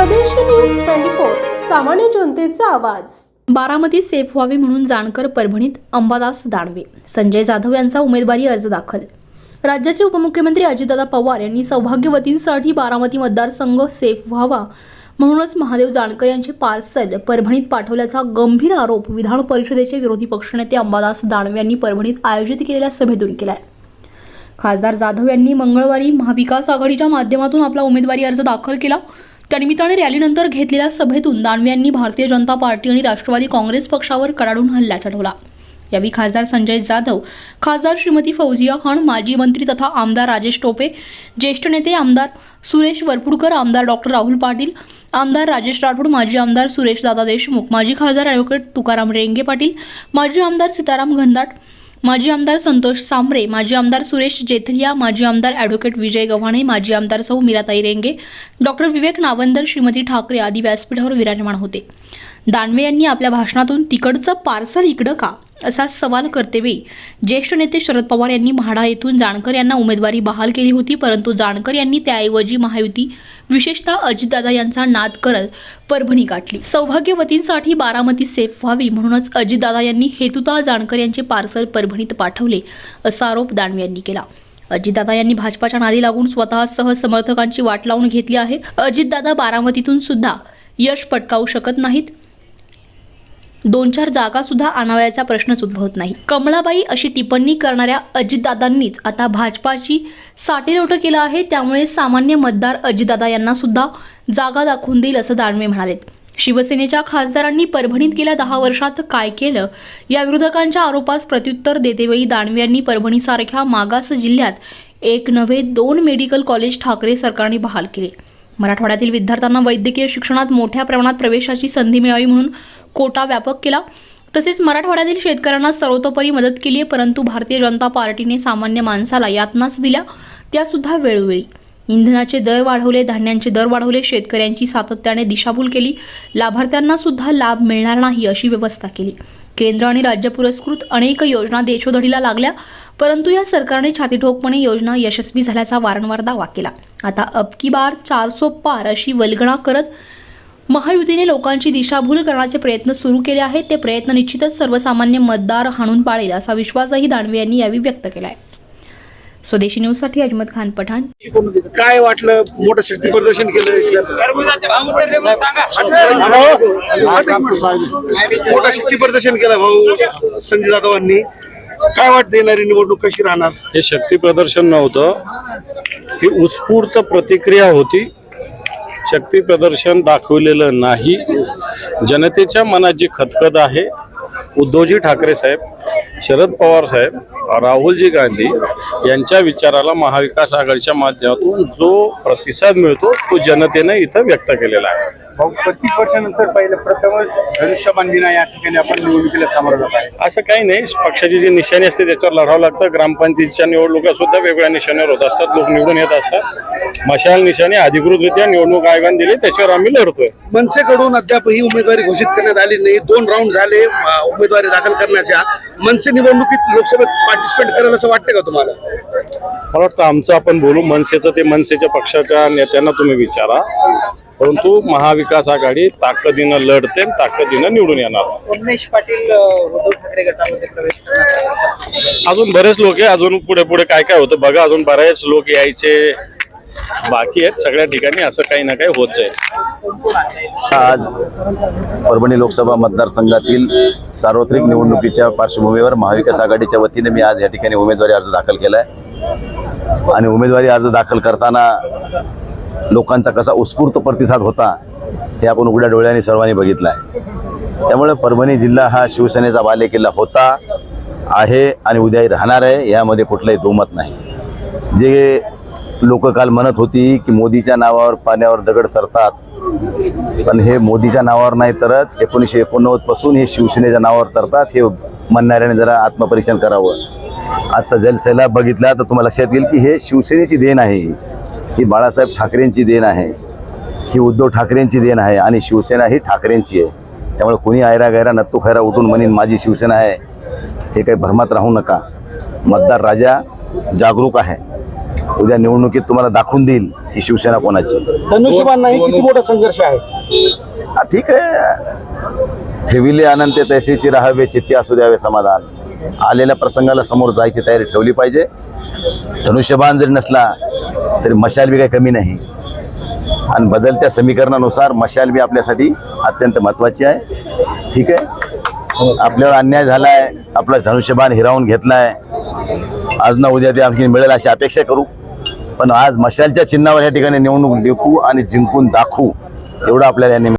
स्वदेशी न्यूज 24 सामान्य जनतेचा आवाज। बारामती सेफ व्हावी म्हणून जानकर परभणीत अंबादास दानवे संजय जाधव यांचा उमेदवारी अर्ज दाखल। राज्याचे उपमुख्यमंत्री अजितदादा पवार यांनी सौभाग्यवतींसाठी बारामती मतदारसंघ सेफ व्हावा म्हणूनच महादेव जानकर यांचे पार्सल परभणीत पाठवल्याचा गंभीर आरोप विधान परिषदेचे विरोधी पक्षनेते अंबादास दानवे यांनी परभणीत आयोजित केलेल्या सभेतून केलाय। खासदार जाधव यांनी मंगळवारी महाविकास आघाडीच्या माध्यमातून आपला उमेदवारी अर्ज दाखल केला। त्यानिमित्ताने रॅलीनंतर घेतलेल्या सभेतून दानवे यांनी भारतीय जनता पार्टी आणि राष्ट्रवादी काँग्रेस पक्षावर कडाडून हल्ला चढवला। यावेळी खासदार संजय जाधव, खासदार श्रीमती फौजिया खान, माजी मंत्री तथा आमदार राजेश टोपे, ज्येष्ठ नेते आमदार सुरेश वरपुडकर, आमदार डॉक्टर राहुल पाटील, आमदार राजेश राठोड, माजी आमदार सुरेश दादा देशमुख, माजी खासदार ॲडव्होकेट तुकाराम रेंगे पाटील, माजी आमदार सीताराम घनदाट, माजी आमदार संतोष सांबरे, माजी आमदार सुरेश जेथलिया, माजी आमदार ॲडव्होकेट विजय गव्हाणे, माजी आमदार सौ मीराताई रेंगे, डॉक्टर विवेक नावंदर, श्रीमती ठाकरे आदी व्यासपीठावर विराजमान होते। दानवे यांनी आपल्या भाषणातून तिकडचं पार्सल इकडं का असा सवाल करतेवेळी ज्येष्ठ नेते शरद पवार यांनी म्हाडा येथून जानकर यांना उमेदवारी बहाल केली होती, परंतु जानकर यांनी त्याऐवजी महायुती विशेषतः अजितदादा यांचा नाद करत परभणी गाठली। सौभाग्यवतींसाठी बारामती सेफ व्हावी म्हणूनच अजितदादा यांनी हेतुतः जानकर यांचे पार्सल परभणीत पाठवले असा आरोप दानवे यांनी केला। अजितदादा यांनी भाजपाच्या नादी लागून स्वतःसह समर्थकांची वाट लावून घेतली आहे। अजितदादा बारामतीतून सुद्धा यश पटकावू शकत नाहीत। 2-4 जागा सुद्धा आणावयाचा प्रश्नच उद्भवत नाही। कमळाबाई अशी टिप्पणी करणाऱ्या अजितदादांनीच आता भाजपाची साटेलोट केलं आहे, त्यामुळे सामान्य मतदार अजितदादा यांना सुद्धा जागा दाखवून देईल असं दानवे म्हणालेत। शिवसेनेच्या खासदारांनी परभणीत गेल्या 10 वर्षात काय केलं या विरोधकांच्या आरोपास प्रत्युत्तर देतेवेळी दानवे यांनी परभणीसारख्या मागास जिल्ह्यात एक नव्हे 2 मेडिकल कॉलेज ठाकरे सरकारने बहाल केले। मराठवाड्यातील विद्यार्थ्यांना वैद्यकीय शिक्षणात मोठ्या प्रमाणात प्रवेशाची संधी मिळावी म्हणून कोटा व्यापक केला। तसेच मराठवाड्यातील शेतकऱ्यांना सर्वतोपरी मदत केली आहे, परंतु भारतीय जनता पार्टीने सामान्य माणसाला यातनाच दिल्या, त्या सुद्धा वेळोवेळी। इंधनाचे दर वाढवले, धान्यांचे दर वाढवले, शेतकऱ्यांची सातत्याने दिशाभूल केली, लाभार्थ्यांना सुद्धा लाभ मिळणार नाही अशी व्यवस्था केली। केंद्र आणि राज्य पुरस्कृत अनेक योजना देशोधडीला लागल्या, परंतु या सरकारने छातीठोकपणे योजना यशस्वी झाल्याचा वारंवार दावा केला। आता अबकी बार 400 पार अशी वल्गना करत महायुतीने लोकांची दिशाभूल करण्याचे प्रयत्न सुरू केले आहेत। ते प्रयत्न निश्चितच सर्वसामान्य मतदार हाणून पाळेल असा विश्वासही दानवे यांनी यावेळी व्यक्त केला आहे। स्वदेशी न्यूज साठी अजमत खान पठाण। काय वाटलं? मोठं शक्ती प्रदर्शन केलं, मोठं शक्ती प्रदर्शन केलं भाऊ संजय जाधवांनी। काय वाटतं येणारी निवडणूक कशी राहणार? हे शक्ती प्रदर्शन नव्हतं, ही उत्स्फूर्त प्रतिक्रिया होती। शक्ती प्रदर्शन दाखवलेलं नाही। जनतेच्या मनात जी खतखत आहे, उद्धवजी ठाकरे साहेब, शरद पवार साहेब, राहुलजी गांधी यांच्या विचाराला महाविकास आघाडीच्या माध्यमातून जो प्रतिसाद मिळतो तो जनतेने इथं व्यक्त केलेला आहे। 35 वर्षानंतर पहिलं प्रथमच धनुष्यबाण दिन या ठिकाणी आपण निवडणुकीला सामोरं जात आहे। असं काही नाही, पक्षाची जी निशाणी असते त्याच्यावर लढावं लागतं। ग्रामपंचायतीच्या निवडणुका सुद्धा वेगवेगळ्या निशाण्यावर होत असतात, लोक निवडून येत असतात। मशाल निशाणी अधिकृतरित्या निवडणूक आयोगाने दिली, त्याच्यावर आम्ही लढतोय। मनसेकडून अद्यापही उमेदवारी घोषित करण्यात आली नाही। 2 राऊंड झाले उमेदवारी दाखल करण्याच्या। मनसे निवडणुकीत लोकसभेत पार्टिसिपेट करेल असं वाटतं का तुम्हाला? मला वाटतं आमचं आपण बोलू, मनसेचं ते मनसेच्या पक्षाच्या नेत्यांना तुम्ही विचारा, परंतु महाविकास आघाडी ताकदीनं लढते, ताकदीनं निवडून येणार। उमेश पाटील उद्धव ठाकरे गटामध्ये प्रवेश करणार, अजून बरेच लोक आहे, अजून पुढे पुढे काय काय होतं बघा, अजून बरेच लोक यायचे बाकी आहेत। सगळ्या ठिकाणी असं काही ना काही होत जाईल। आज परभणी लोकसभा मतदारसंघातील सार्वत्रिक निवडणुकीच्या पार्श्वभूमीवर महाविकास आघाडीच्या वतीने मी आज या ठिकाणी उमेदवारी अर्ज दाखल केला आहे आणि उमेदवारी अर्ज दाखल करताना लोकांचा कसा उत्स्फूर्त प्रतिसाद होता हे आपण उघड्या डोळ्यांनी सर्वांनी बघितलं आहे। त्यामुळे परभणी जिल्हा हा शिवसेनेचा बालेकिल्ला होता, आहे आणि उद्याही राहणार आहे, यामध्ये कुठलंही दुमत नाही। जे लोक काल म्हणत होती की मोदीच्या नावावर पाण्यावर दगड सरतात, पण हे मोदीच्या नावावर नाही तरत 1989 पासून हे शिवसेनेच्या नावावर तरतात, हे म्हणणाऱ्याने जरा आत्मपरीक्षण करावं। आजचा जलसैलाब बघितला तर तुम्हाला लक्षात येईल की हे शिवसेनेची देण आहे, ही बाळासाहेब ठाकरेंची देण आहे, ही उद्धव ठाकरेंची देण आहे आणि शिवसेना ही ठाकरेंची आहे। त्यामुळे कोणी आयरा गैरा नत्तू खैरा उठून म्हणीन माझी शिवसेना आहे, हे काही भ्रमात राहू नका। मतदार राजा जागरूक आहे उद्या निवडणुकीत तुम्हाला दाखवून देईल की शिवसेना कोणाची. धनुष्यबाण नाही, किती मोठा संघर्ष आहे. हा, ठीक आहे. ठेविले अनंत तैसेची राहावे चित्ती असू द्यावे समाधान. आलेल्या प्रसंगाला समोर जायची तयारी ठेवली पाहिजे. धनुष्यबाण जरी नसला तरी मशाल बी काही कमी नाही, आणि बदलत्या समीकरणानुसार मशाल बी आपल्यासाठी अत्यंत महत्त्वाची आहे. ठीक आहे, आपल्यावर अन्याय झालाय, आपला धनुष्यबाण हिरावून घेतलाय, आज ना उद्या ते आणखी मिळेल अशी अपेक्षा करू. पण आज मशालच्या चिन्हावर या ठिकाणी निवडणूक जिंकू आणि जिंकून दाखवू, एवढं आपल्याला या